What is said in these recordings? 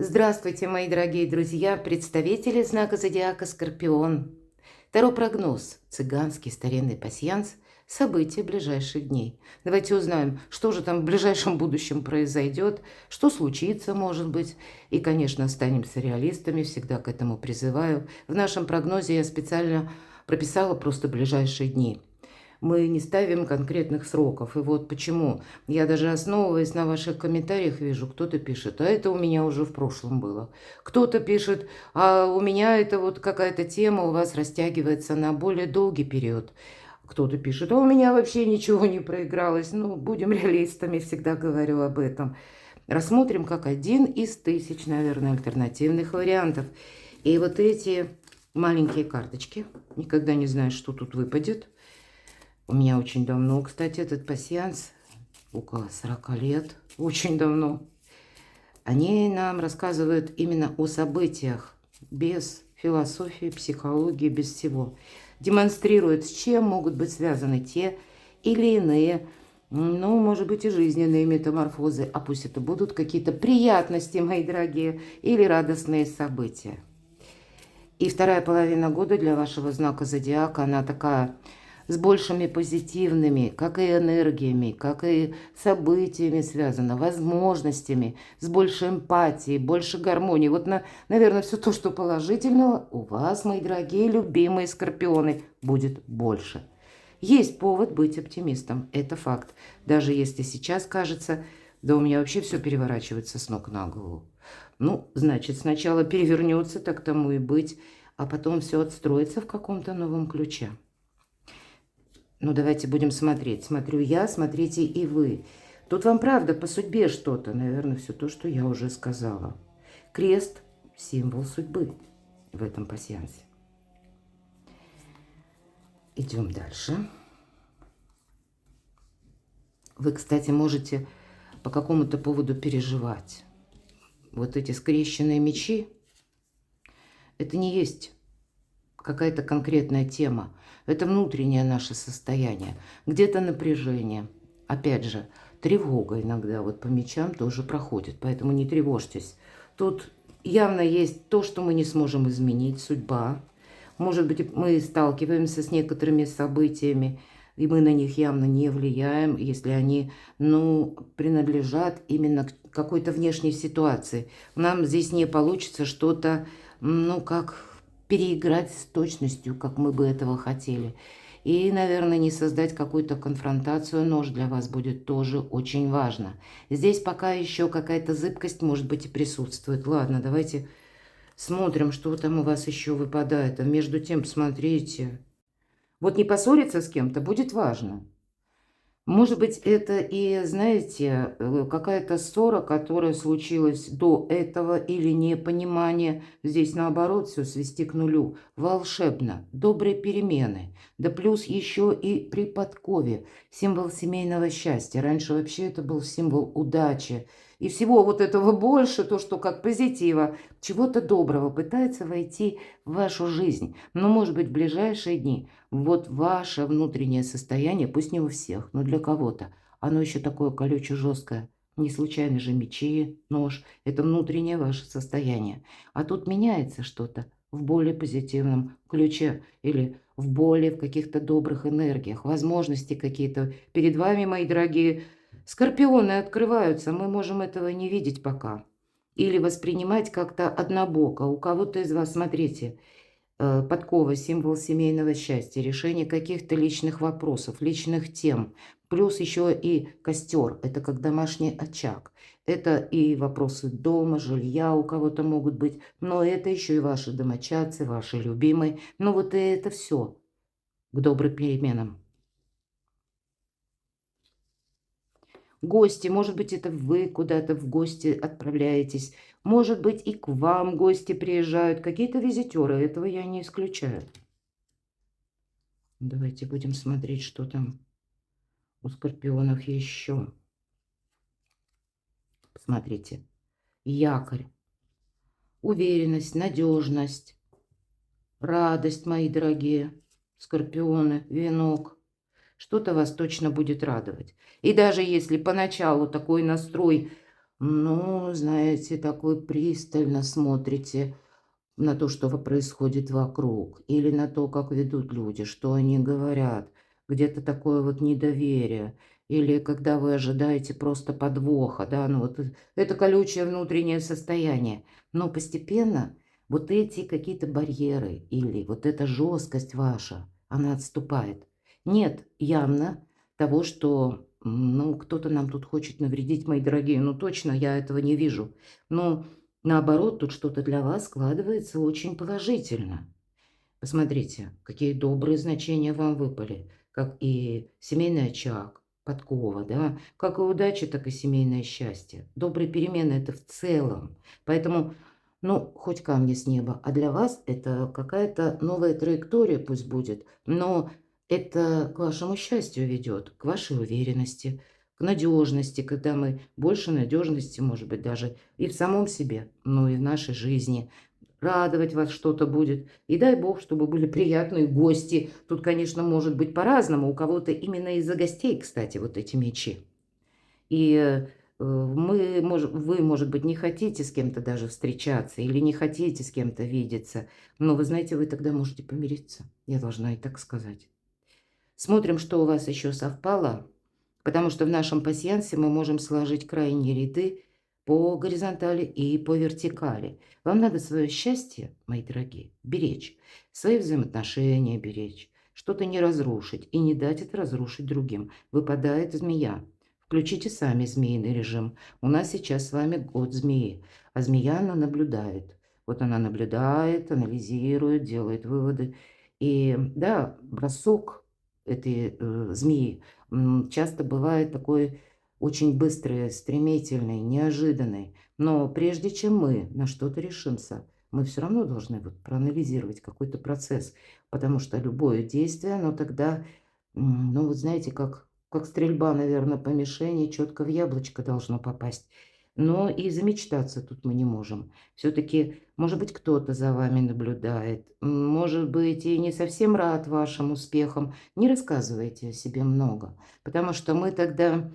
Здравствуйте, мои дорогие друзья, представители знака зодиака Скорпион. Таро-прогноз, цыганский старинный пасьянс, события ближайших дней. Давайте узнаем, что же там в ближайшем будущем произойдет, что случится, может быть. И, конечно, останемся реалистами, всегда к этому призываю. В нашем прогнозе я специально прописала просто ближайшие дни. Мы не ставим конкретных сроков. И вот почему. Я даже основываясь на ваших комментариях вижу, кто-то пишет, а это у меня уже в прошлом было. Кто-то пишет, а у меня это вот какая-то тема у вас растягивается на более долгий период. Кто-то пишет, а у меня вообще ничего не проигралось. Ну, будем реалистами, всегда говорю об этом. Рассмотрим как один из тысяч, наверное, альтернативных вариантов. И вот эти маленькие карточки, никогда не знаешь, что тут выпадет. У меня очень давно, кстати, этот пасьянс, около 40 лет, очень давно. Они нам рассказывают именно о событиях, без философии, психологии, без всего. Демонстрируют, с чем могут быть связаны те или иные, ну, может быть, и жизненные метаморфозы, а пусть это будут какие-то приятности, мои дорогие, или радостные события. И вторая половина года для вашего знака зодиака, она такая с большими позитивными, как и энергиями, как и событиями связана, возможностями, с большей эмпатией, больше гармонии. Вот, наверное, все то, что положительного, у вас, мои дорогие, любимые скорпионы, будет больше. Есть повод быть оптимистом, это факт. Даже если сейчас кажется, да у меня вообще все переворачивается с ног на голову. Ну, значит, сначала перевернется, так тому и быть, а потом все отстроится в каком-то новом ключе. Ну, давайте будем смотреть. Смотрю я, смотрите и вы. Тут вам правда по судьбе что-то, наверное, все то, что я уже сказала. Крест – символ судьбы в этом пасьянсе. Идем дальше. Вы, кстати, можете по какому-то поводу переживать. Вот эти скрещенные мечи – это не есть какая-то конкретная тема. Это внутреннее наше состояние. Где-то напряжение. Опять же, тревога иногда вот по мечам тоже проходит. Поэтому не тревожьтесь. Тут явно есть то, что мы не сможем изменить. Судьба. Может быть, мы сталкиваемся с некоторыми событиями, и мы на них явно не влияем, если они, ну, принадлежат именно к какой-то внешней ситуации. Нам здесь не получится что-то, ну, как переиграть с точностью, как мы бы этого хотели. И, наверное, не создать какую-то конфронтацию, нож для вас будет тоже очень важно. Здесь пока еще какая-то зыбкость, может быть, и присутствует. Ладно, давайте смотрим, что там у вас еще выпадает. А между тем, посмотрите. Вот не поссориться с кем-то будет важно. Может быть, это и, знаете, какая-то ссора, которая случилась до этого, или непонимание. Здесь, наоборот, все свести к нулю. Волшебно. Добрые перемены. Да плюс еще и при подкове. Символ семейного счастья. Раньше вообще это был символ удачи. И всего вот этого больше, то, что как позитива, чего-то доброго пытается войти в вашу жизнь. Но, может быть, в ближайшие дни вот ваше внутреннее состояние, пусть не у всех, но для кого-то, оно еще такое колюче жесткое. Не случайно же мечи, нож. Это внутреннее ваше состояние. А тут меняется что-то в более позитивном ключе или в каких-то добрых энергиях, возможности какие-то. Перед вами, мои дорогие, скорпионы открываются. Мы можем этого не видеть пока. Или воспринимать как-то однобоко. У кого-то из вас, смотрите, подкова – символ семейного счастья, решение каких-то личных вопросов, личных тем. Плюс еще и костер – это как домашний очаг. Это и вопросы дома, жилья у кого-то могут быть, но это еще и ваши домочадцы, ваши любимые. Ну вот и это все к добрым переменам. Гости, может быть, это вы куда-то в гости отправляетесь, может быть, и к вам гости приезжают, какие-то визитеры, этого я не исключаю. Давайте будем смотреть, что там у скорпионов еще. Смотрите, якорь, уверенность, надежность, радость, мои дорогие скорпионы, венок. Что-то вас точно будет радовать. И даже если поначалу такой настрой Ну, знаете, так вы пристально смотрите на то, что происходит вокруг, или на то, как ведут люди, что они говорят. Где-то такое вот недоверие. Или когда вы ожидаете просто подвоха, да, ну вот это колючее внутреннее состояние. Но постепенно вот эти какие-то барьеры или вот эта жесткость ваша, она отступает. Нет явно того, что, ну, кто-то нам тут хочет навредить, мои дорогие. Ну, точно я этого не вижу. Но наоборот, тут что-то для вас складывается очень положительно. Посмотрите, какие добрые значения вам выпали, как и семейный очаг, подкова, да, как и удача, так и семейное счастье. Добрые перемены – это в целом. Поэтому, ну, хоть камни с неба, а для вас это какая-то новая траектория пусть будет, но это к вашему счастью ведет, к вашей уверенности, к надежности, когда мы больше надежности, может быть, даже и в самом себе, но и в нашей жизни – радовать вас что-то будет. И дай бог, чтобы были приятные гости. Тут, конечно, может быть по-разному. У кого-то именно из-за гостей, кстати, вот эти мечи. И вы, может быть, не хотите с кем-то даже встречаться или не хотите с кем-то видеться. Но вы знаете, вы тогда можете помириться. Я должна и так сказать. Смотрим, что у вас еще совпало. Потому что в нашем пасьянсе мы можем сложить крайние ряды по горизонтали и по вертикали. Вам надо свое счастье, мои дорогие, беречь, свои взаимоотношения беречь, что-то не разрушить и не дать это разрушить другим. Выпадает змея. Включите сами змеиный режим. У нас сейчас с вами год змеи, а змея, она наблюдает. Вот она наблюдает, анализирует, делает выводы. И да, бросок этой змеи часто бывает такой очень быстрый, стремительный, неожиданный. Но прежде чем мы на что-то решимся, мы все равно должны вот проанализировать какой-то процесс, потому что любое действие, оно тогда, ну вот знаете, как стрельба, наверное, по мишени, четко в яблочко должно попасть. Но и замечтаться тут мы не можем. Все-таки, может быть, кто-то за вами наблюдает, может быть, и не совсем рад вашим успехам. Не рассказывайте о себе много. Потому что мы тогда,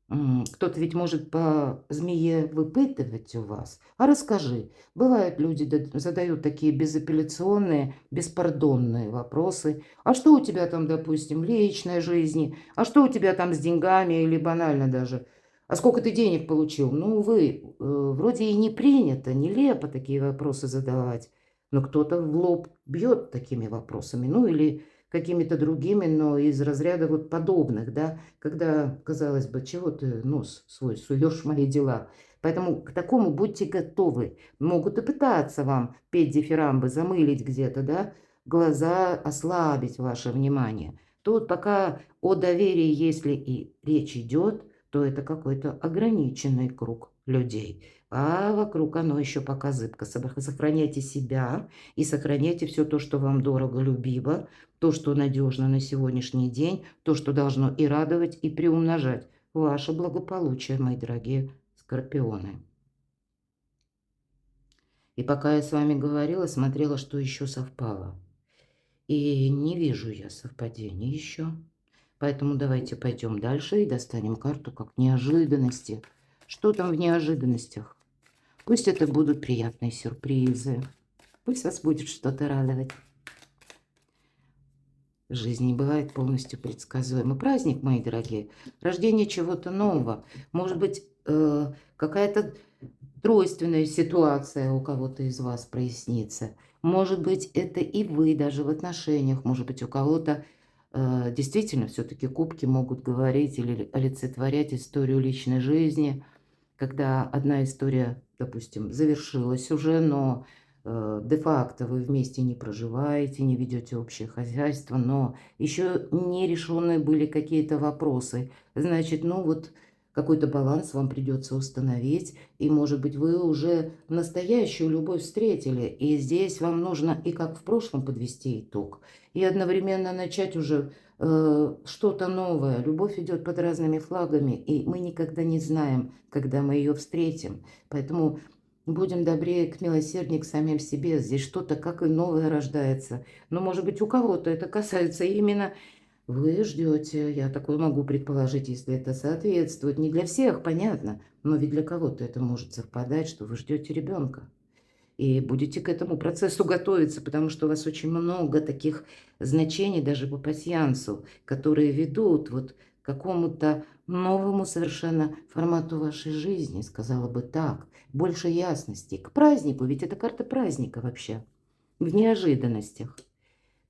кто-то ведь может по змее выпытывать у вас. А расскажи, бывают люди задают такие безапелляционные, беспардонные вопросы. А что у тебя там, допустим, в личной жизни? А что у тебя там с деньгами или банально даже? А сколько ты денег получил? Ну, увы, вроде и не принято, нелепо такие вопросы задавать. Но кто-то в лоб бьет такими вопросами. Ну, или какими-то другими, но из разряда вот подобных, да, когда, казалось бы, чего ты нос свой суешь в мои дела. Поэтому к такому будьте готовы. Могут и пытаться вам петь дифирамбы, замылить где-то, да, глаза, ослабить ваше внимание. Тут пока о доверии, если и речь идет, то это какой-то ограниченный круг людей. А вокруг оно еще пока зыбко. Сохраняйте себя и сохраняйте все то, что вам дорого, любимо, то, что надежно на сегодняшний день, то, что должно и радовать, и приумножать ваше благополучие, мои дорогие скорпионы. И пока я с вами говорила, смотрела, что еще совпало. И не вижу я совпадений еще. Поэтому давайте пойдем дальше и достанем карту как неожиданности. Что там в неожиданностях? Пусть это будут приятные сюрпризы. Пусть вас будет что-то радовать. Жизнь не бывает полностью предсказуема. Праздник, мои дорогие, рождение чего-то нового. Может быть, какая-то тройственная ситуация у кого-то из вас прояснится. Может быть, это и вы даже в отношениях. Может быть, у кого-то действительно все-таки кубки могут говорить или олицетворять историю личной жизни, когда одна история, допустим, завершилась уже, но де-факто вы вместе не проживаете, не ведете общее хозяйство, но еще не решенные были какие-то вопросы. Значит, ну вот какой-то баланс вам придется установить, и, может быть, вы уже настоящую любовь встретили, и здесь вам нужно и как в прошлом подвести итог, и одновременно начать уже что-то новое. Любовь идет под разными флагами, и мы никогда не знаем, когда мы ее встретим. Поэтому будем добрее, милосерднее к самим себе. Здесь что-то как и новое рождается. Но, может быть, у кого-то это касается именно Вы ждете, я такое могу предположить, если это соответствует. Не для всех, понятно, но ведь для кого-то это может совпадать, что вы ждете ребенка. И будете к этому процессу готовиться, потому что у вас очень много таких значений даже по пасьянсу, которые ведут вот к какому-то новому совершенно формату вашей жизни, сказала бы так, больше ясности. К празднику, ведь это карта праздника вообще, в неожиданностях.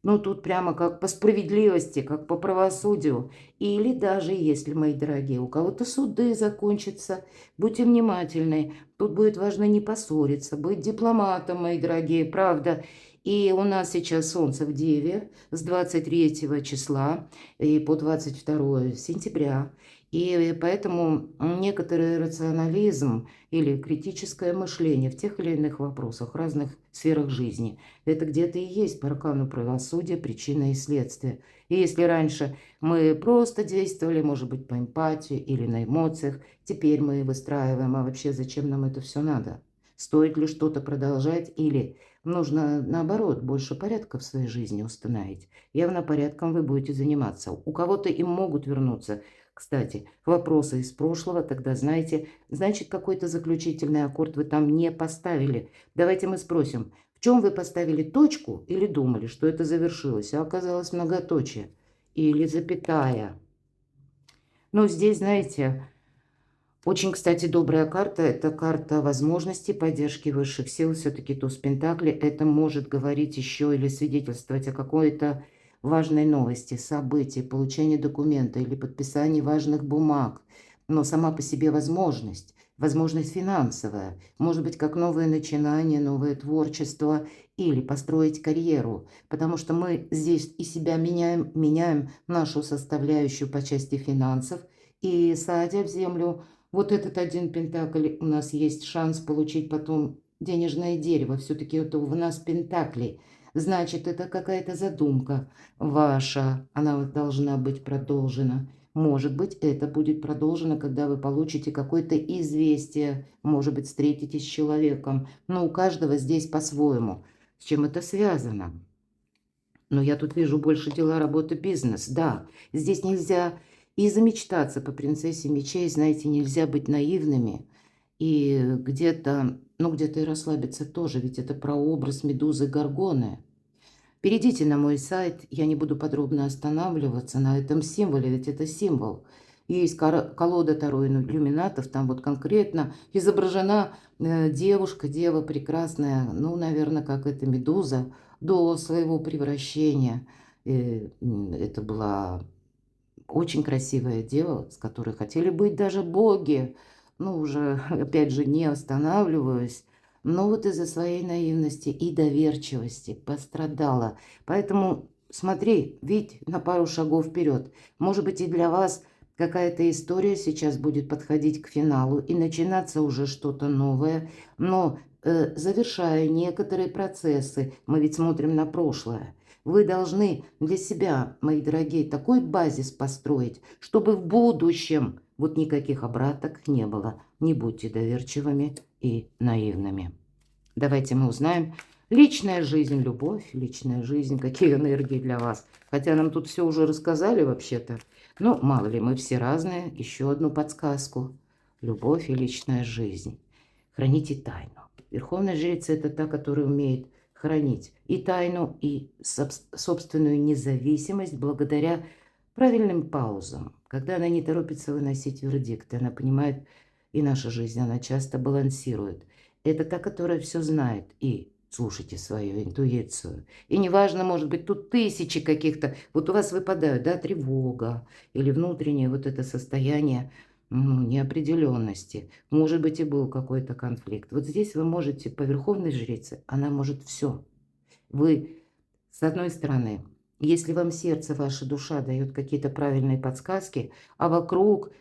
Ну, тут прямо как по справедливости, как по правосудию. Или даже если, мои дорогие, у кого-то суды закончатся, будьте внимательны. Тут будет важно не поссориться, быть дипломатом, мои дорогие, правда. И у нас сейчас Солнце в Деве с 23 числа и по 22 сентября. И поэтому некоторый рационализм или критическое мышление в тех или иных вопросах, в разных сферах жизни – это где-то и есть по аркану правосудия причина и следствие. И если раньше мы просто действовали, может быть, по эмпатии или на эмоциях, теперь мы выстраиваем, а вообще зачем нам это все надо? Стоит ли что-то продолжать или нужно, наоборот, больше порядка в своей жизни установить? Явно порядком вы будете заниматься. У кого-то им могут вернуться, кстати, вопросы из прошлого, тогда знаете, значит, какой-то заключительный аккорд вы там не поставили. Давайте мы спросим, в чем вы поставили точку или думали, что это завершилось, а оказалось многоточие или запятая. Но здесь, знаете, очень, кстати, добрая карта. Это карта возможностей, поддержки высших сил. Все-таки туз Пентакли. Это может говорить еще или свидетельствовать о какой-то важной новости, событии, получении документа или подписании важных бумаг. Но сама по себе возможность, возможность финансовая, может быть, как новое начинание, новое творчество или построить карьеру. Потому что мы здесь и себя меняем нашу составляющую по части финансов. И садя в землю вот этот один пентакль, у нас есть шанс получить потом денежное дерево. Все-таки это у нас пентакли. Значит, это какая-то задумка ваша. Она должна быть продолжена. Может быть, это будет продолжено, когда вы получите какое-то известие. Может быть, встретитесь с человеком. Но у каждого здесь по-своему. С чем это связано? Но я тут вижу больше дела, работа, бизнес. Да, здесь нельзя и замечтаться по принцессе мечей, знаете, нельзя быть наивными. И где-то, ну где-то и расслабиться тоже, ведь это прообраз Медузы Горгоны. Перейдите на мой сайт, я не буду подробно останавливаться на этом символе, ведь это символ. Есть колода Таро иллюминатов, там вот конкретно изображена девушка, дева прекрасная, ну, наверное, как эта медуза, до своего превращения. Это была очень красивая дева, с которой хотели быть даже боги. Ну, уже, опять же, не останавливаюсь. Но вот из-за своей наивности и доверчивости пострадала. Поэтому смотри, видь на пару шагов вперед. Может быть, и для вас какая-то история сейчас будет подходить к финалу и начинаться уже что-то новое. Но завершая некоторые процессы, мы ведь смотрим на прошлое. Вы должны для себя, мои дорогие, такой базис построить, чтобы в будущем вот никаких обраток не было. Не будьте доверчивыми и наивными. Давайте мы узнаем личная жизнь, любовь, личная жизнь, какие энергии для вас. Хотя нам тут все уже рассказали вообще-то. Но мало ли, мы все разные. Еще одну подсказку. Любовь и личная жизнь. Храните тайну. Верховная жрица – это та, которая умеет хранить и тайну, и собственную независимость благодаря правильным паузам. Когда она не торопится выносить вердикты, она понимает, и наша жизнь, она часто балансирует. Это та, которая все знает. И слушайте свою интуицию. И неважно, может быть, тут тысячи каких-то... Вот у вас выпадают, да, тревога или внутреннее вот это состояние неопределенности. Может быть, и был какой-то конфликт. Вот здесь вы можете, по верховной жрице, она может все. Вы, с одной стороны, если вам сердце, ваша душа дает какие-то правильные подсказки, а вокруг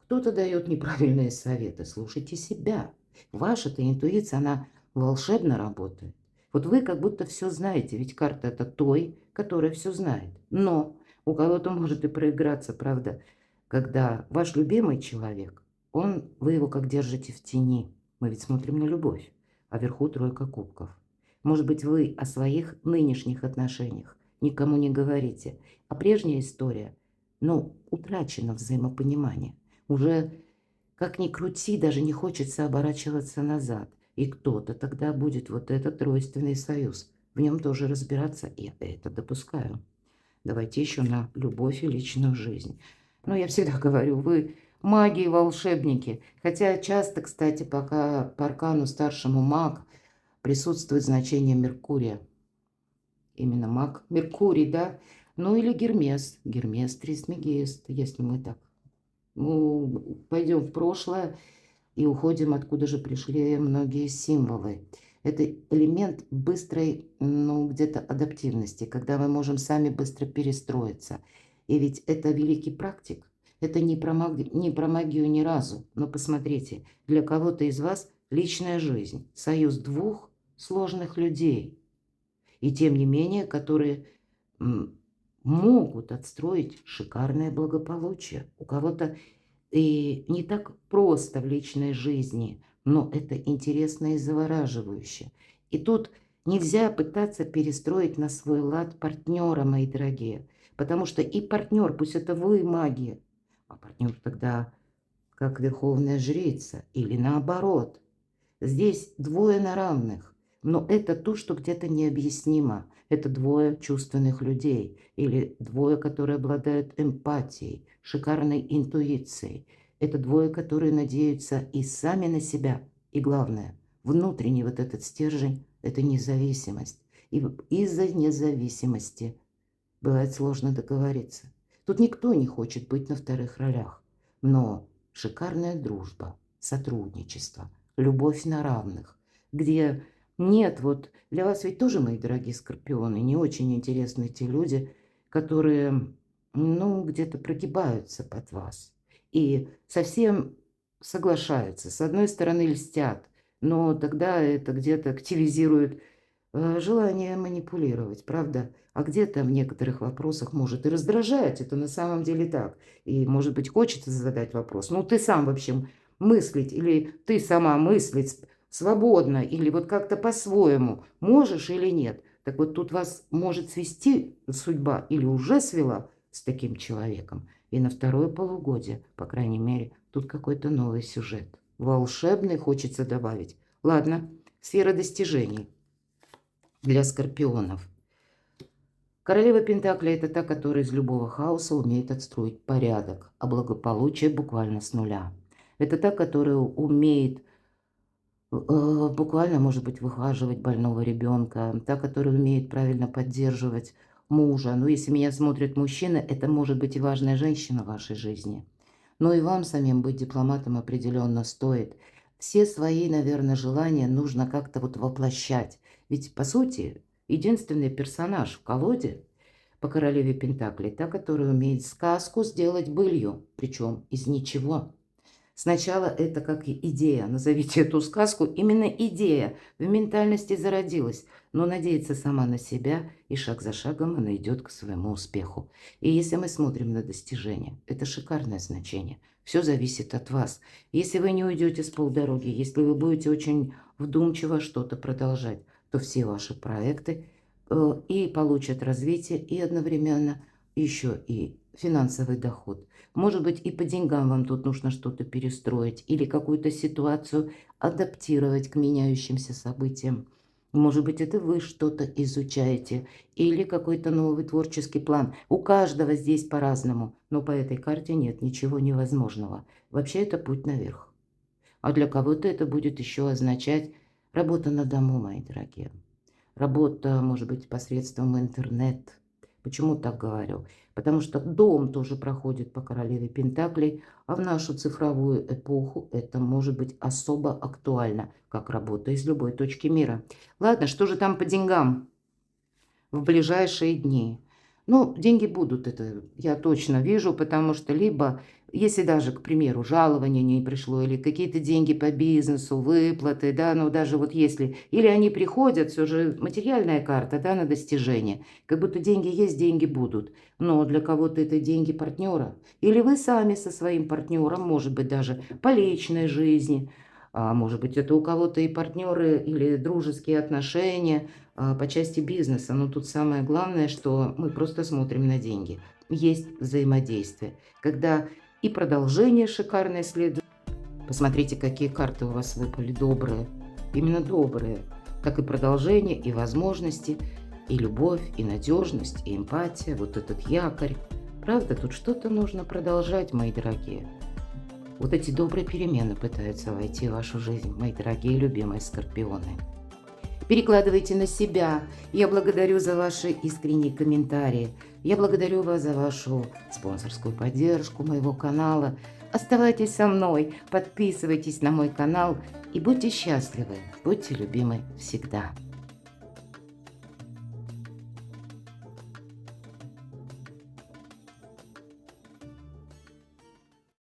кто-то дает неправильные советы, слушайте себя. Ваша-то интуиция, она волшебно работает. Вот вы как будто все знаете, ведь карта это той, которая все знает. Но у кого-то может и проиграться, правда, когда ваш любимый человек, вы его как держите в тени. Мы ведь смотрим на любовь, а вверху тройка кубков. Может быть, вы о своих нынешних отношениях никому не говорите. А прежняя история, ну, утрачено взаимопонимание. Уже, как ни крути, даже не хочется оборачиваться назад. И кто-то тогда будет вот этот тройственный союз. В нем тоже разбираться, я это допускаю. Давайте еще на любовь и личную жизнь. Но я всегда говорю, вы маги и волшебники. Хотя часто, кстати, пока по аркану старшему маг присутствует значение Меркурия. Именно маг Меркурий, да? Ну или Гермес. Гермес Трисмегист, если мы так. Ну, пойдем в прошлое и уходим, откуда же пришли многие символы. Это элемент быстрой, ну, где-то адаптивности, когда мы можем сами быстро перестроиться. И ведь это великий практик. Это не про магию ни разу. Но посмотрите, для кого-то из вас личная жизнь, союз двух сложных людей. И тем не менее, которые могут отстроить шикарное благополучие. У кого-то и не так просто в личной жизни, но это интересно и завораживающе. И тут нельзя пытаться перестроить на свой лад партнера, мои дорогие. Потому что и партнер, пусть это вы, маги, а партнер тогда как верховная жрица или наоборот. Здесь двое на равных, но это то, что где-то необъяснимо. Это двое чувственных людей или двое, которые обладают эмпатией, шикарной интуицией. Это двое, которые надеются и сами на себя. И главное, внутренний вот этот стержень – это независимость. И из-за независимости бывает сложно договориться. Тут никто не хочет быть на вторых ролях. Но шикарная дружба, сотрудничество, любовь на равных, где нет, вот для вас ведь тоже, мои дорогие скорпионы, не очень интересны те люди, которые, ну, где-то прогибаются под вас и совсем соглашаются. С одной стороны, льстят, но тогда это где-то активизирует желание манипулировать, правда? А где-то в некоторых вопросах может и раздражать, это на самом деле так. И, может быть, хочется задать вопрос, ну, ты сам вообще мыслить, или ты сама мыслить свободно, или вот как-то по-своему, можешь или нет. Так вот тут вас может свести судьба, или уже свела с таким человеком. И на второе полугодие, по крайней мере, тут какой-то новый сюжет. Волшебный хочется добавить. Ладно, сфера достижений для скорпионов. Королева Пентакля – это та, которая из любого хаоса умеет отстроить порядок, а благополучие буквально с нуля. Это та, которая умеет буквально, может быть, выхаживать больного ребенка, та, которая умеет правильно поддерживать мужа. Ну, если меня смотрит мужчина, это может быть и важная женщина в вашей жизни. Но и вам самим быть дипломатом определенно стоит. Все свои, наверное, желания нужно как-то вот воплощать. Ведь, по сути, единственный персонаж в колоде по королеве Пентаклей, та, которая умеет сказку сделать былью, причем из ничего. Сначала это как идея, назовите эту сказку, именно идея в ментальности зародилась, но надеется сама на себя, и шаг за шагом она идет к своему успеху. И если мы смотрим на достижения, это шикарное значение. Все зависит от вас. Если вы не уйдете с полдороги, если вы будете очень вдумчиво что-то продолжать, то все ваши проекты и получат развитие, и одновременно еще и финансовый доход. Может быть, и по деньгам вам тут нужно что-то перестроить или какую-то ситуацию адаптировать к меняющимся событиям. Может быть, это вы что-то изучаете или какой-то новый творческий план. У каждого здесь по-разному, но по этой карте нет ничего невозможного. Вообще это путь наверх. А для кого-то это будет еще означать работа на дому, мои дорогие. Работа, может быть, посредством интернета. Почему так говорю? Потому что дом тоже проходит по королеве Пентаклей, а в нашу цифровую эпоху это может быть особо актуально, как работа из любой точки мира. Ладно, что же там по деньгам в ближайшие дни? Ну, деньги будут, это я точно вижу, потому что либо, если даже, к примеру, жалование не пришло, или какие-то деньги по бизнесу, выплаты, да, ну даже вот если, или они приходят, все же материальная карта, да, на достижение, как будто деньги есть, деньги будут, но для кого-то это деньги партнера, или вы сами со своим партнером, может быть, даже по личной жизни, А может быть, это у кого-то и партнеры или дружеские отношения по части бизнеса. Но тут самое главное, что мы просто смотрим на деньги. Есть взаимодействие. Когда и продолжение шикарное следует. Посмотрите, какие карты у вас выпали добрые. Именно добрые. Как и продолжение, и возможности, и любовь, и надежность, и эмпатия. Вот этот якорь. Правда, тут что-то нужно продолжать, мои дорогие. Вот эти добрые перемены пытаются войти в вашу жизнь, мои дорогие любимые скорпионы. Перекладывайте на себя. Я благодарю за ваши искренние комментарии. Я благодарю вас за вашу спонсорскую поддержку моего канала. Оставайтесь со мной, подписывайтесь на мой канал и будьте счастливы, будьте любимы всегда.